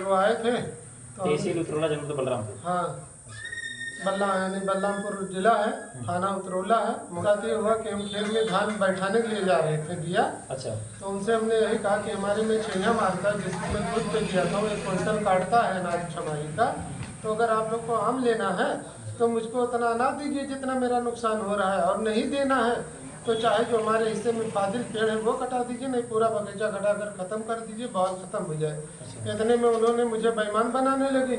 वो आए थे तो तहसील उतरौला जनपद बलरामपुर। हाँ, यानी बलरामपुर जिला है, थाना उतरौला है। मुलाकात ये हुआ कि हम खेत में धान बैठाने के लिए जा रहे थे दिया। अच्छा। तो उनसे हमने यही कहा कि हमारे में छैया मारता है जिसको मैं खुद पे दिया था, वो 1 क्विंटल काटता है अनाज छमाही का। तो अगर आप लोग को आम लेना है तो मुझको उतना अनाज दीजिए जितना मेरा नुकसान हो रहा है, और नहीं देना है तो चाहे जो हमारे हिस्से में फादिल पेड़ है वो कटा दीजिए, नहीं पूरा बगीचा कटा कर ख़त्म कर दीजिए, बवाल ख़त्म हो जाए। इतने में उन्होंने मुझे बेईमान बनाने लगे।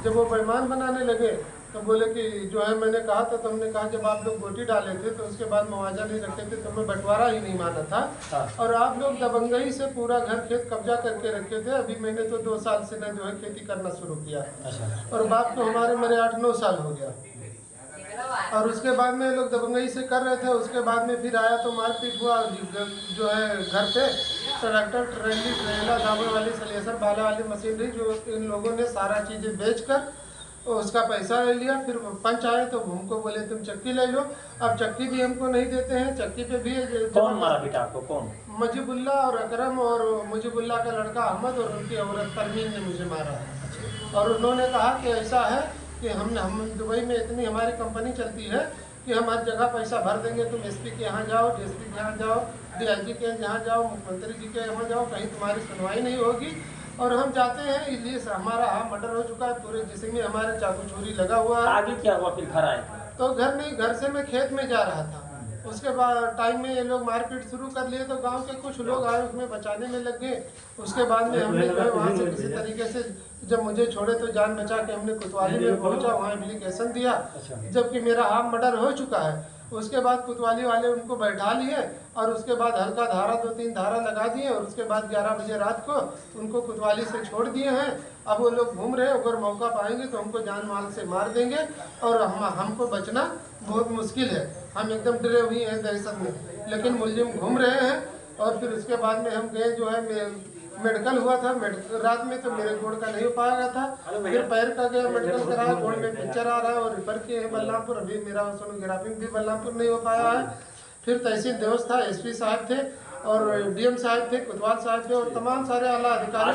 जब वो बेईमान बनाने लगे तो बोले कि जो है, मैंने कहा था, तो हमने कहा जब आप लोग गोटी डाले थे तो उसके बाद मुआवजा नहीं रखे थे तो मैं बंटवारा ही नहीं माना था। और आप लोग दबंगई से पूरा घर खेत कब्जा करके रखे थे। अभी मैंने तो 2 साल से न जो है खेती करना शुरू किया, और बाप तो हमारे मेरे 8-9 साल हो गया। और उसके बाद में लोग दबंगई से कर रहे थे। उसके बाद में फिर आया तो मारपीट हुआ। जो है घर पे ट्रैक्टर, ट्रेली, ट्रेला, दावे वाली, सलेसर, बाला वाली मशीनरी जो इन लोगों ने सारा चीज़ें बेचकर उसका पैसा ले लिया। फिर पंच आए तो हमको बोले तुम चक्की ले लो। अब चक्की भी हमको नहीं देते हैं। चक्की पे भी कौन मारा बेटा आपको? कौन? मुजीबुल्ला और अकरम, और मुजीबुल्ला का लड़का अहमद और उनकी औरत परमीन ने मुझे मारा है। और उन्होंने कहा कि ऐसा है कि हम दुबई में इतनी हमारी कंपनी चलती है कि हम हर जगह पैसा भर देंगे। तुम एसपी के यहाँ जाओ, डीएसपी के यहाँ जाओ, डीआईजी के यहाँ जाओ, मुख्यमंत्री जी के यहाँ जाओ, कहीं तुम्हारी सुनवाई नहीं होगी। और हम जाते हैं, इसलिए हमारा मर्डर हो चुका है पूरे जिसम में, हमारे चाकू छुरी लगा हुआ है। आगे क्या हुआ? फिर घर आए तो घर नहीं, घर से मैं खेत में जा रहा था। उसके बाद टाइम में ये लोग मारपीट शुरू कर लिए तो गांव के कुछ लोग आए, उसमें बचाने में लग गए। उसके बाद में हमने जो है वहाँ से किसी तरीके से जब मुझे छोड़े तो जान बचा के हमने कोतवाली में पहुँचा, वहाँ एप्लीकेशन दिया, जबकि मेरा हाफ मर्डर हो चुका है। उसके बाद कोतवाली वाले उनको बैठा लिए और उसके बाद हल्का धारा 2-3 धारा लगा दिए, और उसके बाद 11 बजे रात को उनको कोतवाली से छोड़ दिए हैं। अब वो लोग घूम रहे हैं, अगर मौका पाएंगे तो हमको जान माल से मार देंगे, और हमको बचना बहुत मुश्किल है। हम एकदम डरे हुए हैं दहशत में, लेकिन मुलजिम घूम रहे हैं। और फिर उसके बाद में हम गए, जो है मेडिकल हुआ था। रात में तो मेरे गोड़ का नहीं हो पाया था, फिर पैर का गया मेडिकल कराया, गोड़ में पिक्चर आ रहा है और रिफर किए हैं बलरामपुर। अभी मेरा सोनोग्राफी भी बलरामपुर नहीं हो पाया है। फिर तहसील देवस्थ था, एसपी साहब थे और डीएम साहब थे, कोतवाल साहब थे और तमाम सारे आला अधिकारी।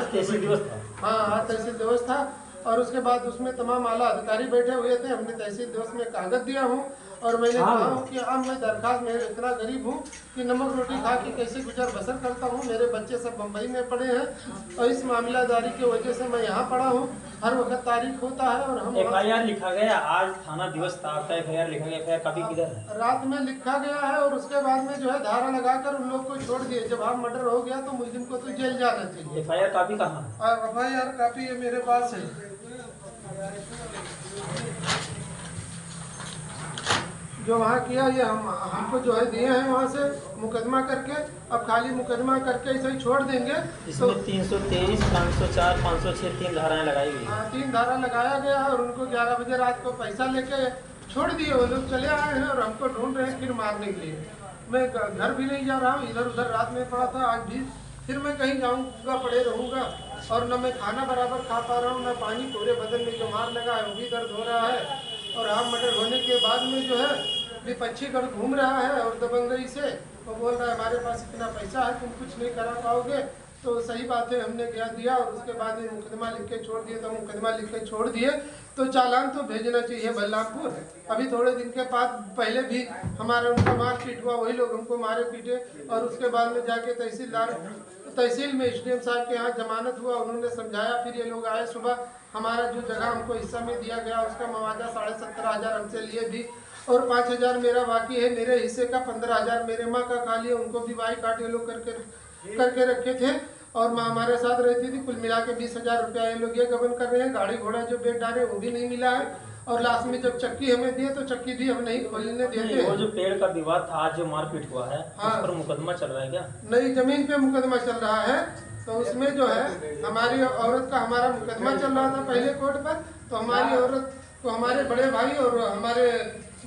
हाँ, आज तहसील देवस्थ था। और उसके बाद उसमें तमाम आला अधिकारी बैठे हुए थे। हमने तहसील देवस्थ में कागज दिया हूँ, और मैंने कहा हूँ कि अब मैं दरखास्त, मैं इतना गरीब हूँ कि नमक रोटी खा के कैसे गुजर बसर करता हूँ। मेरे बच्चे सब बम्बई में पढ़े हैं और इस मामलादारी की वजह से मैं यहाँ पढ़ा हूँ। हर वक्त तारीख होता है और हम FIR लिखा गया। आज थाना दिवस था, आपका FIR लिखा गया। FIR कॉपी किधर है? रात में लिखा गया है, और उसके बाद में जो है धारा लगाकर उन लोग को छोड़ दिए। जब आप मर्डर हो गया तो मुलजिम को तो जेल जाना चाहिए। FIR कॉपी कहाँ है? FIR कॉपी ये मेरे पास है। जो वहाँ किया ये हमको जो है दिए हैं वहाँ से मुकदमा करके। अब खाली मुकदमा करके ऐसे ही छोड़ देंगे। इसमें 323, 504, 506 3 धाराएं लगाई गई। हाँ, 3 धारा लगाया गया है, और उनको 11 बजे रात को पैसा लेके छोड़ दिए। वो लोग चले आए हैं और हमको ढूंढ रहे हैं फिर मारने के लिए। मैं घर भी नहीं जा रहा हूँ, इधर उधर रात में पड़ा था, आज भी फिर मैं कहीं जाऊँगा, पड़े रहूँगा। और न मैं खाना बराबर खा पा रहा हूँ, न पानी। पूरे बदन में जो मार लगा है वो भी दर्द हो रहा है। और हाफ मर्डर होने के बाद में जो है विपक्षीगढ़ घूम रहा है और दबंगई से वो बोल रहा है हमारे पास इतना पैसा है, तुम कुछ नहीं करा पाओगे। तो सही बात है, हमने क्या दिया और उसके बाद में मुकदमा लिख के छोड़ दिए। तो मुकदमा लिख के छोड़ दिए तो चालान तो भेजना चाहिए बलरामपुर। अभी थोड़े दिन के बाद पहले भी हमारा उनका मारपीट हुआ, वही लोग हमको मारे पीटे। और उसके बाद में जाके तहसील में SDM साहब के यहाँ जमानत हुआ, उन्होंने समझाया। फिर ये लोग आए सुबह, हमारा जो जगह हमको हिस्सा में दिया गया उसका मुआवजा 17,500 हमसे लिए भी, और 5,000 मेरा बाकी है। मेरे हिस्से का 15,000 मेरे माँ का खा लिए, उनको भी वाई काट ये लोग करके रखे थे। और माँ हमारे साथ रहती थी। कुल मिला के 20,000 रुपया ये लोग ये गबन कर रहे हैं। गाड़ी घोड़ा जो बेच डाले वो भी नहीं मिला है। और लास्ट में जब चक्की हमें दिए तो चक्की भी हम नहीं खोलने देते। वो जो पेड़ का विवाद था, आज जो मारपीट हुआ है, हाँ, उस पर मुकदमा चल रहा है क्या? नहीं, जमीन पे मुकदमा चल रहा है। तो उसमें जो है हमारी औरत का हमारा मुकदमा चल रहा था पहले कोर्ट पर। तो हमारी औरत को हमारे बड़े भाई और हमारे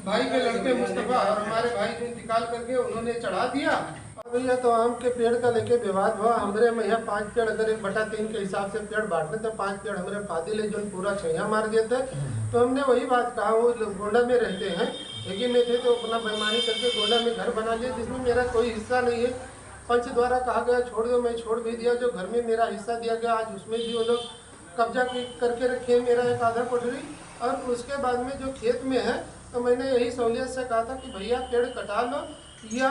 भाई के लड़के मुस्तफा और हमारे भाई को इंतकाल करके उन्होंने चढ़ा दिया। और भैया तो आम के पेड़ का लेके विवाद हुआ। हमारे में यहाँ 5 पेड़, अगर 1/3 के हिसाब से पेड़ बांटने तो 5 पेड़ हमारे फादिल है जो पूरा छैया मार देते। तो हमने वही बात कहा, वो गोंडा में रहते हैं, एक ही में थे, तो अपना बेईमानी करके गोंडा में घर बना लिया जिसमें मेरा कोई हिस्सा नहीं है। पंच द्वारा कहा गया छोड़ दो, मैं छोड़ भी दिया। जो घर में मेरा हिस्सा दिया गया आज उसमें भी वो लोग कब्जा करके रखे हैं मेरा एक आधा कोठरी। और उसके बाद में जो खेत में है तो मैंने यही सहूलियत से कहा था कि भैया पेड़ कटा लो या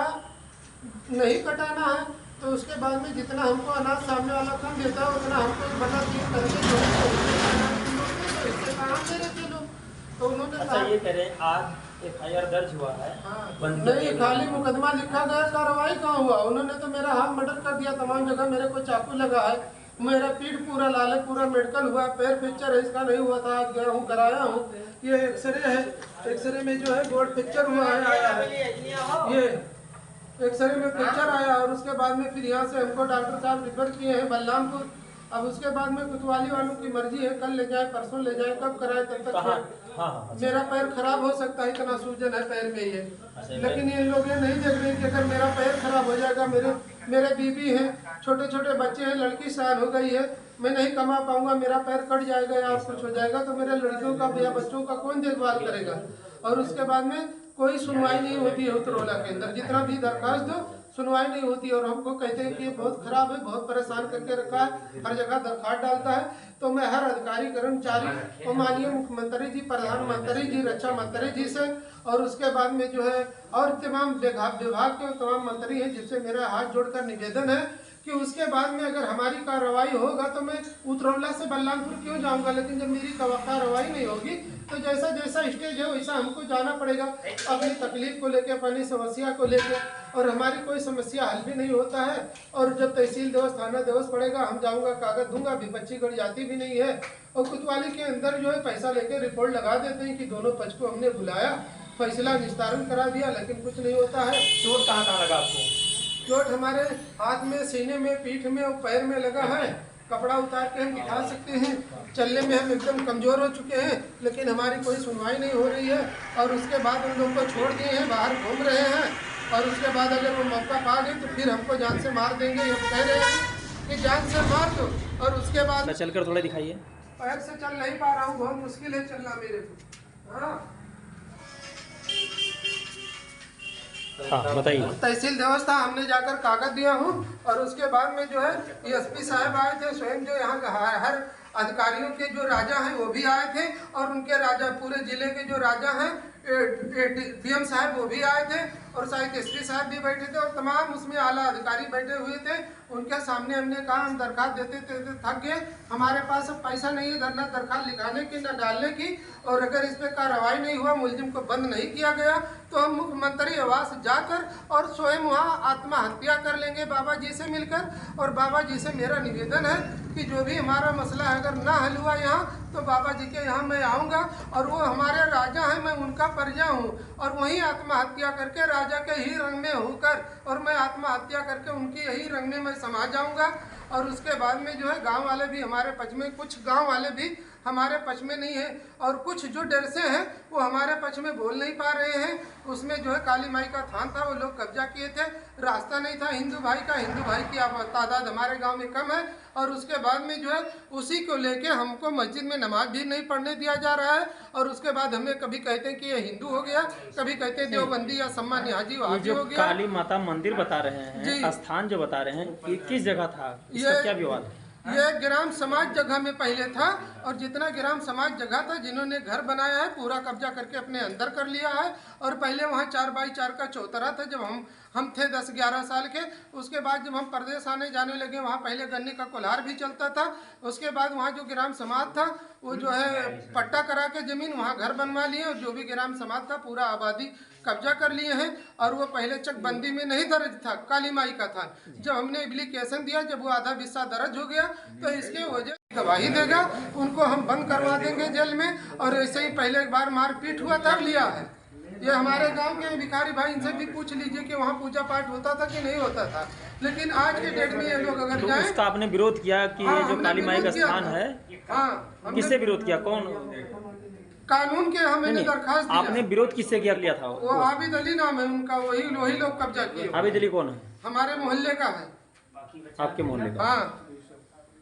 नहीं कटाना है तो उसके बाद में जितना हमको अनाज सामने वाला कम देता है उतना हमको 1/3 करके जो है इससे काम दे रहे थे लोग। तो उन्होंने अच्छा ये कह रहे हैं आज FIR दर्ज हुआ है। हाँ, बंदी नहीं खाली मुकदमा लिखा गया, कार्रवाई कहाँ हुआ। उन्होंने तो मेरा हाथ मर्डर कर दिया, तमाम जगह मेरे को चाकू लगा है, मेरा पीठ पूरा लाल है, पूरा मेडिकल हुआ, पैर फ्रैक्चर है, इसका नहीं हुआ था, आज गया हूँ कराया हूँ। ये एक्सरे है, एक्सरे में जो है गोल्ड फ्रैक्चर हुआ है, आया है ये एक्सरे में फ्रैक्चर आया। और उसके बाद में फिर यहाँ से हमको डॉक्टर साहब रिफर किए हैं बलरामपुर। अब उसके बाद में कोतवाली वालों की मर्जी है, कल ले जाए परसों ले जाए, कब कराए तब तक हाँ। मेरा पैर खराब हो सकता है, इतना सूजन है पैर में ये। लेकिन ये लोग ये नहीं देख रहे कि अगर मेरा पैर खराब हो जाएगा, मेरे बीबी हैं, छोटे छोटे बच्चे हैं, लड़की शान हो गई है, मैं नहीं कमा पाऊंगा, मेरा पैर कट जाएगा या कुछ हो जाएगा तो मेरे लड़कियों का या बच्चों का कौन देखभाल करेगा। और उसके बाद में कोई सुनवाई नहीं होती है उत्तरोला के अंदर, जितना भी दरखास्त दो सुनवाई नहीं होती। और हमको कहते हैं कि ये बहुत खराब है, बहुत परेशान करके रखा है, हर जगह दरखास्त डालता है। तो मैं हर अधिकारी कर्मचारी और माननीय मुख्यमंत्री जी, प्रधानमंत्री जी, रक्षा मंत्री जी से और उसके बाद में जो है और तमाम विभाग के तमाम मंत्री हैं जिससे मेरा हाथ जोड़कर निवेदन है कि उसके बाद में अगर हमारी कार्रवाई होगा तो मैं उतरौला से बलरामपुर क्यों जाऊंगा। लेकिन जब मेरी कार्रवाई नहीं होगी तो जैसा जैसा स्टेज है वैसा हमको जाना पड़ेगा, अपनी तकलीफ को लेके, अपनी समस्या को लेके। और हमारी कोई समस्या हल भी नहीं होता है। और जब तहसील दिवस, थाना दिवस पड़ेगा, हम जाऊंगा, कागज दूंगा, विपक्षी गढ़ जाती भी नहीं है। और कोतवाली के अंदर जो है पैसा लेके रिपोर्ट लगा देते हैं कि दोनों पक्ष को हमने बुलाया, फैसला निस्तारण करा दिया, लेकिन कुछ नहीं होता है। चोट कहाँ लगा आपको? चोट हमारे हाथ में, सीने में, पीठ में और पैर में लगा है। कपड़ा उतार के हम दिखा सकते हैं, चलने में हम एकदम कमज़ोर हो चुके हैं, लेकिन हमारी कोई सुनवाई नहीं हो रही है। और उसके बाद उन लोगों को छोड़ दिए हैं, बाहर घूम रहे हैं। और उसके बाद अगर वो मौका पा गए तो फिर हमको जान से मार देंगे, हम कह रहे हैं कि जान से मार दो। और उसके बाद चलकर थोड़ा दिखाइए। पैर से चल नहीं पा रहा हूँ, बहुत मुश्किल है चलना मेरे को। हाँ बताइए। तहसील व्यवस्था हमने जाकर कागज दिया हूँ। और उसके बाद में जो है SP साहब आए थे, स्वयं जो यहाँ हर अधिकारियों के जो राजा हैं वो भी आए थे। और उनके राजा, पूरे जिले के जो राजा हैं, DM साहब वो भी आए थे। और शायद SP साहब भी बैठे थे और तमाम उसमें आला अधिकारी बैठे हुए थे। उनके सामने हमने कहा हम दरखास्त देते थे, थक गए, हमारे पास अब पैसा नहीं है ना दरखास्त लिखाने की ना डालने की। और अगर इस पर कार्रवाई नहीं हुआ, मुलजिम को बंद नहीं किया गया तो हम मुख्यमंत्री आवास जाकर और स्वयं वहाँ आत्महत्या कर लेंगे बाबा जी से मिलकर। और बाबा जी से मेरा निवेदन है कि जो भी हमारा मसला है अगर ना हल हुआ यहाँ तो बाबा जी के यहाँ मैं आऊँगा। और वो हमारे राजा हैं, मैं उनका प्रजा हूँ। और वहीं आत्महत्या करके राजा के ही रंग में होकर, और मैं आत्महत्या करके उनकी यही रंग में मैं समा जाऊँगा। और उसके बाद में जो है गांव वाले भी हमारे पक्ष में, कुछ गांव वाले भी हमारे पक्ष में नहीं है। और कुछ जो डर से हैं वो हमारे पक्ष में बोल नहीं पा रहे हैं। उसमें जो है काली माई का थान था, वो लोग कब्जा किए थे, रास्ता नहीं था हिंदू भाई का। हिंदू भाई की तादाद हमारे गांव में कम है। और उसके बाद में जो है उसी को लेके हमको मस्जिद में नमाज भी नहीं पढ़ने दिया जा रहा है। और उसके बाद हमें कभी कहते हैं कि ये हिंदू हो गया, कभी कहते हैं देवबंदी या सम्मान निहाजी वहाजी हो गया। काली माता मंदिर बता रहे हैं, स्थान जो बता रहे हैं, ये किस जगह था, इसका क्या विवाद है? ये ग्राम समाज जगह में पहले था। और जितना ग्राम समाज जगह था, जिन्होंने घर बनाया है पूरा कब्जा करके अपने अंदर कर लिया है। और पहले वहाँ 4x4 का चौतरा था जब हम थे 10-11 साल के। उसके बाद जब हम प्रदेश आने जाने लगे, वहाँ पहले गन्ने का कोल्हार भी चलता था। उसके बाद वहाँ जो ग्राम समाज था वो जो है पट्टा करा के ज़मीन वहाँ घर बनवा लिए। और जो भी ग्राम समाज था पूरा आबादी कब्जा कर लिए हैं। और वो पहले चकबंदी में नहीं दर्ज था, काली माई का था। जब हमने एप्लीकेशन दिया, जब वो आधा हिस्सा दर्ज हो गया तो इसके वजह गवाही देगा, उनको हम बंद करवा देंगे जेल में। और ऐसे ही पहले एक बार मारपीट हुआ तब लिया है। ये हमारे गांव के भिखारी भाई, इनसे भी पूछ लीजिए कि वहाँ पूजा पाठ होता था कि नहीं होता था। लेकिन आज के डेट में ये लोग अगर तो जाएं, उसका आपने विरोध किया कि ये जो काली माई का स्थान है, किससे विरोध किया? कौन कानून के मैंने दरखास्त दिया। आपने विरोध किससे किया था? वो आबिद अली नाम है उनका, वही लोग कब्जा किए। आबिद अली कौन है? हमारे मोहल्ले का है। आपके मोहल्ले का? हाँ।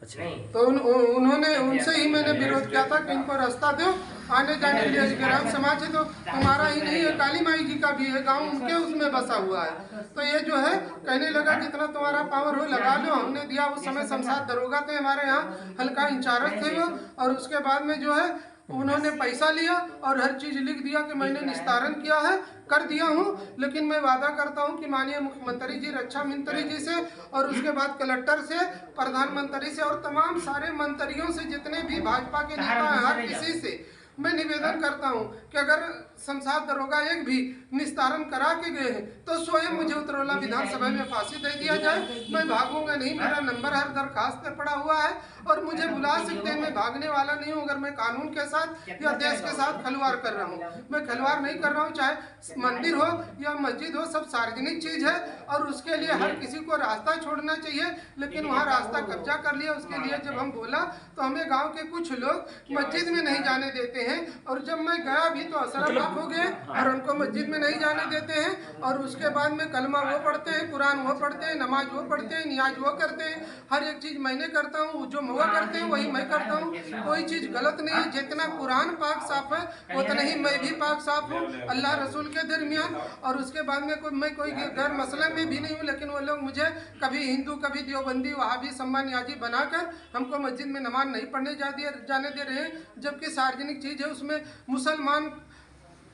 अच्छा। तो उन्होंने, उनसे ही मैंने विरोध किया था कि इनको रास्ता दो आने जाने के लिए ग्राम समाज है तो हमारा ही नहीं है, काली माई जी का भी है गांव, उनके उसमें बसा हुआ है। तो ये जो है कहने लगा जितना तुम्हारा पावर हो लगा लो। हमने दिया, उस समय शमशाद दरोगा थे हमारे यहाँ, हल्का इंचार्ज थे वो, और उसके बाद में जो है उन्होंने पैसा लिया और हर चीज लिख दिया कि मैंने निस्तारण किया है, कर दिया हूँ। लेकिन मैं वादा करता हूँ कि माननीय मुख्यमंत्री जी, रक्षा मंत्री जी से, और उसके बाद कलेक्टर से, प्रधानमंत्री से, और तमाम सारे मंत्रियों से, जितने भी भाजपा के नेता हैं, हर किसी से मैं निवेदन करता हूं कि अगर शमशाद दरोगा एक भी निस्तारण करा के गए हैं तो स्वयं मुझे उतरौला विधानसभा में फांसी दे दिया जाए। मैं भागूंगा नहीं, मेरा नंबर हर दरखास्त पे पड़ा हुआ है और मुझे बुला सकते हैं। मैं भागने वाला नहीं हूं। अगर मैं कानून के साथ या देश के साथ खिलवाड़ कर रहा हूं, मैं खिलवाड़ नहीं कर रहा हूं। चाहे मंदिर हो या मस्जिद हो, सब सार्वजनिक चीज है और उसके लिए हर किसी को रास्ता छोड़ना चाहिए। लेकिन वहाँ रास्ता कब्जा कर लिया। उसके लिए जब हम बोला तो हमें गाँव के कुछ लोग मस्जिद में नहीं जाने देते हैं, और जब मैं गया भी तो असर हो गए और उनको मस्जिद में नहीं जाने देते हैं। और उसके बाद में कलमा वो पढ़ते हैं, कुरान वो पढ़ते हैं, नमाज वो पढ़ते हैं, नियाज वो करते हैं। हर एक चीज़ मैंने करता हूँ, जो वो करते हैं वही मैं करता हूँ। कोई चीज़ गलत नहीं है। जितना कुरान पाक साफ है उतना ही मैं भी पाक साफ हूँ अल्लाह रसूल के दरमियान। और उसके बाद में मैं कोई गैर मसले में भी नहीं हूँ। लेकिन वो लोग मुझे कभी हिंदू, कभी देवबंदी, वहाबी, सम्मानियाजी बनाकर हमको मस्जिद में नमाज नहीं पढ़ने जाने दे रहे हैं। जबकि सार्वजनिक चीज़ है, उसमें मुसलमान,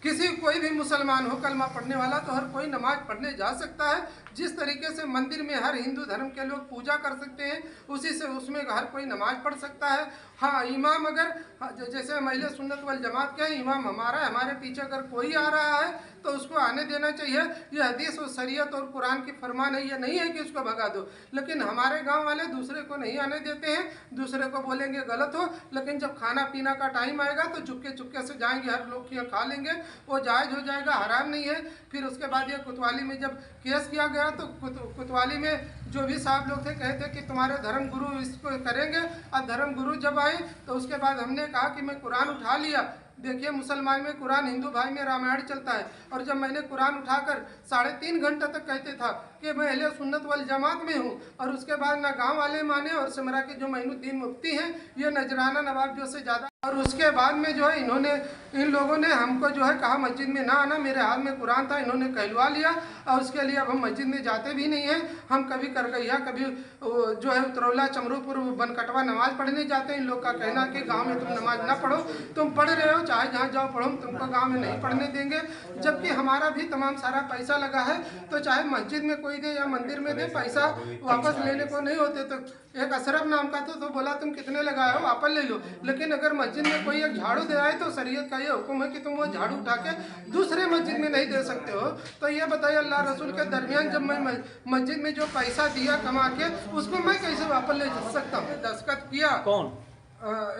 किसी कोई भी मुसलमान हो कलमा पढ़ने वाला, तो हर कोई नमाज पढ़ने जा सकता है। जिस तरीके से मंदिर में हर हिंदू धर्म के लोग पूजा कर सकते हैं, उसी से उसमें हर कोई नमाज पढ़ सकता है। हाँ, इमाम अगर जैसे महिला सुन्नत वल जमात के इमाम हमारे पीछे अगर कोई आ रहा है तो उसको आने देना चाहिए। ये हदीस और शरीयत और कुरान की फरमान है, ये नहीं है कि उसको भगा दो। लेकिन हमारे गांव वाले दूसरे को नहीं आने देते हैं, दूसरे को बोलेंगे गलत हो। लेकिन जब खाना पीना का टाइम आएगा तो चुपके चुपके से जाएंगे, हर लोग खा लेंगे, वो जायज़ हो जाएगा, हराम नहीं है। फिर उसके बाद ये कोतवाली में जब केस किया गया तो कोतवाली में जो भी साहब लोग थे कहते कि तुम्हारे धर्म गुरु इसको करेंगे। और धर्म गुरु जब आए तो उसके बाद हमने कहा कि मैं कुरान उठा लिया। देखिए, मुसलमान में कुरान, हिंदू भाई में रामायण चलता है। और जब मैंने कुरान उठाकर 3.5 घंटे तक कहते था कि मैं अहले सुन्नत वल जमात में हूँ, और उसके बाद ना गांव वाले माने, और सिमरा के जो मोइनुद्दीन मुफ्ती हैं, ये नजराना नवाब जो से ज़्यादा। और उसके बाद में जो है इन लोगों ने हमको जो है कहा मस्जिद में ना आना। मेरे हाथ में कुरान था, इन्होंने कहलवा लिया और उसके लिए अब हम मस्जिद में जाते भी नहीं हैं। हम कभी करगैया, कभी जो है उतरौला, चमरूपुर, बनकटवा नमाज पढ़ने जाते हैं। इन लोग का कहना कि गांव में तुम नमाज ना पढ़ो, तुम पढ़ रहे हो, चाहे जहाँ जाओ पढ़ो, तुमको गाँव में नहीं पढ़ने देंगे। जबकि हमारा भी तमाम सारा पैसा लगा है, तो चाहे मस्जिद में कोई दे या मंदिर में दे, पैसा वापस लेने को नहीं होते। तो एक अशरफ नाम का तो बोला तुम कितने लगाए हो, वापस ले लो। लेकिन अगर मस्जिद में कोई एक झाड़ू दे आए तो शरीयत का ये हुक्म है कि तुम वो झाड़ू उठा के दूसरे मस्जिद में नहीं दे सकते हो। तो ये बताइए, अल्लाह रसूल के दरमियान जब मैं मस्जिद में जो पैसा दिया कमा के, उसको मैं कैसे वापस ले सकता हूँ? दस्तखत किया कौन?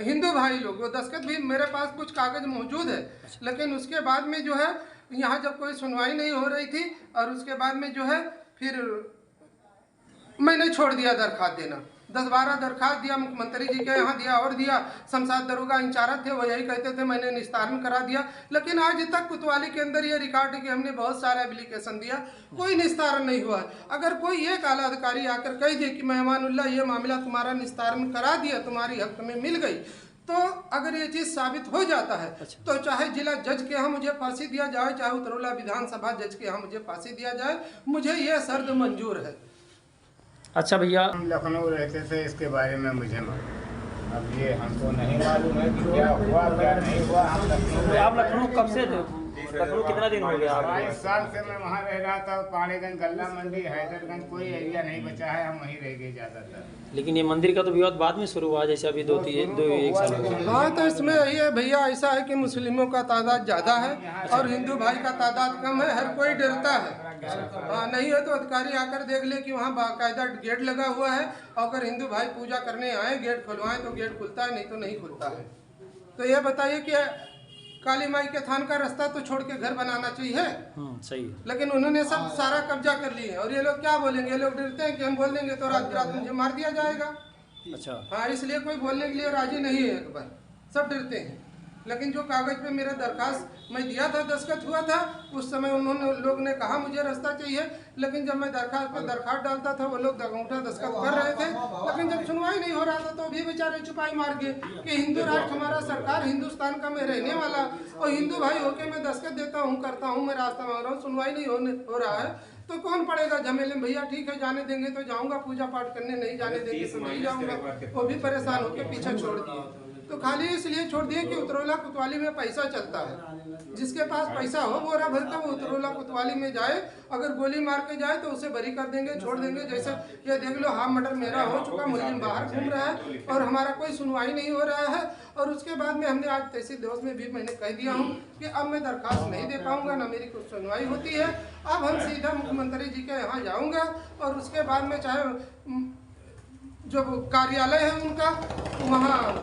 हिंदू भाई लोग। वो दस्तखत भी मेरे पास कुछ कागज मौजूद है। लेकिन उसके बाद में जो है यहाँ जब कोई सुनवाई नहीं हो रही थी, और उसके बाद में जो है फिर मैंने छोड़ दिया दरखास्त देना। 10-12 दरखास्त दिया, मुख्यमंत्री जी के यहाँ दिया और दिया। शमशाद दरोगा इंचार्ज थे, वो यही कहते थे मैंने निस्तारण करा दिया। लेकिन आज तक कोतवाली के अंदर ये रिकॉर्ड है कि हमने बहुत सारा एप्लीकेशन दिया, कोई निस्तारण नहीं हुआ। अगर कोई एक आला अधिकारी आकर कह दे कि मेहमानुल्लाह ये मामला तुम्हारा निस्तारण करा दिया, तुम्हारी हक में मिल गई, तो अगर ये चीज़ साबित हो जाता है तो चाहे जिला जज के यहाँ मुझे फांसी दिया जाए, चाहे उतरौला विधानसभा जज के यहाँ मुझे फांसी दिया जाए, मुझे ये शर्त मंजूर है। अच्छा भैया, हम लखनऊ रहते थे, इसके बारे में मुझे मालूम। अब ये हमको नहीं मालूम है कि क्या हुआ क्या नहीं हुआ। हम लखनऊ, आप लखनऊ कब से थे? लखनऊ कितना दिन हो गया? 22 साल से मैं वहाँ रह रहा था। पानीगंज, गल्ला मंडी, हैदरगंज, कोई एरिया नहीं बचा है, हम वहीं रह गए ज़्यादातर। लेकिन ये मंदिर का तो विवाद बाद में शुरू हुआ, जैसे अभी 1 साल हो गया। हाँ, तो इसमें यही है भैया, ऐसा है कि मुस्लिमों का तादाद ज़्यादा है और हिंदू भाई का तादाद कम है। हर कोई डरता है। हाँ, नहीं है तो अधिकारी आकर देख ले कि वहाँ बाकायदा गेट लगा हुआ है। अगर हिंदू भाई पूजा करने आए, गेट खुलवाएं तो गेट खुलता है, नहीं तो नहीं खुलता है। तो ये बताइए कि काली माई के थान का रास्ता तो छोड़ के घर बनाना चाहिए। सही है। लेकिन उन्होंने सब सारा कब्जा कर लिए और ये लोग क्या बोलेंगे? ये लोग डरते हैं कि हम बोल देंगे तो रात मुझे मार दिया जाएगा। अच्छा। हाँ, इसलिए कोई बोलने के लिए राजी नहीं है। एक बार सब डरते हैं। लेकिन जो कागज़ पे मेरा दरखास्त मैं दिया था, दस्तखत हुआ था, उस समय उन्होंने लोग ने कहा मुझे रास्ता चाहिए, लेकिन जब मैं दरखास्त डालता था वो लोग अंगूठा दस्तखत कर रहे थे, लेकिन जब सुनवाई नहीं हो रहा था तो भी बेचारे छुपाई मार गए कि हिंदू राष्ट्र हमारा सरकार हिंदुस्तान का मैं रहने वाला और हिंदू भाई होके मैं दस्तखत देता हूँ, करता हूँ, मैं रास्ता मांग रहा हूँ, सुनवाई नहीं हो रहा है तो कौन पड़ेगा झमेले में। भैया ठीक है, जाने देंगे तो जाऊंगा पूजा पाठ करने, नहीं जाने देंगे तो नहीं जाऊंगा। वो भी परेशान होकर पीछे छोड़ दिए, तो खाली इसलिए छोड़ दिए कि उतरौला कोतवाली में पैसा चलता है, जिसके पास पैसा हो बोरा भरता वो उतरौला कोतवाली में जाए, अगर गोली मार के जाए तो उसे बरी कर देंगे, छोड़ देंगे। जैसे ये देख लो, हाफ मर्डर मेरा हो चुका, मुलजिम बाहर घूम रहा है और हमारा कोई सुनवाई नहीं हो रहा है। और उसके बाद में हमने आज तहसील देवस में भी मैंने कह दिया हूँ कि अब मैं दरखास्त नहीं दे पाऊंगा, ना मेरी कुछ सुनवाई होती है। अब हम सीधा मुख्यमंत्री जी के यहाँ जाऊँगा और उसके बाद में चाहे जो कार्यालय है उनका वहाँ